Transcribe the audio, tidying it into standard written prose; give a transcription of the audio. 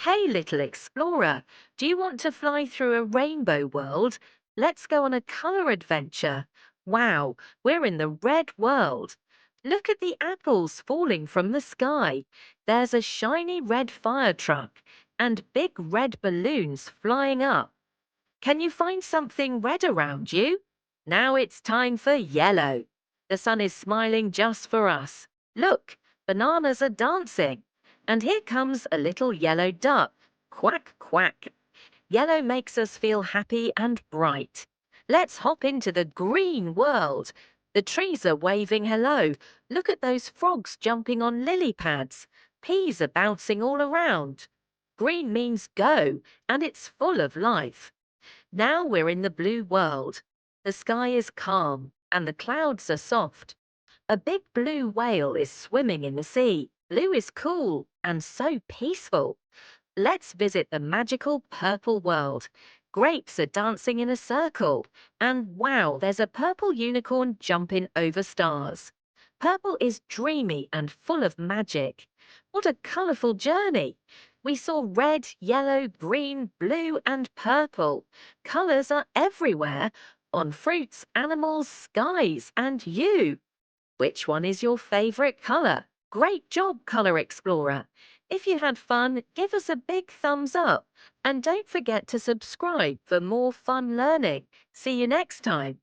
Hey, little explorer, do you want to fly through a rainbow world? Let's go on a color adventure. Wow, we're in the red world. Look at the apples falling from the sky. There's a shiny red fire truck and big red balloons flying up. Can you find something red around you? Now it's time for yellow. The sun is smiling just for us. Look, bananas are dancing. And here comes a little yellow duck. Quack, quack. Yellow makes us feel happy and bright. Let's hop into the green world. The trees are waving hello. Look at those frogs jumping on lily pads. Peas are bouncing all around. Green means go, and it's full of life. Now we're in the blue world. The sky is calm and the clouds are soft. A big blue whale is swimming in the sea. Blue is cool and so peaceful. Let's visit the magical purple world. Grapes are dancing in a circle. And wow, there's a purple unicorn jumping over stars. Purple is dreamy and full of magic. What a colourful journey! We saw red, yellow, green, blue, and purple. Colours are everywhere on fruits, animals, skies, and you. Which one is your favourite colour? Great job, Colour Explorer! If you had fun, give us a big thumbs up. And don't forget to subscribe for more fun learning. See you next time.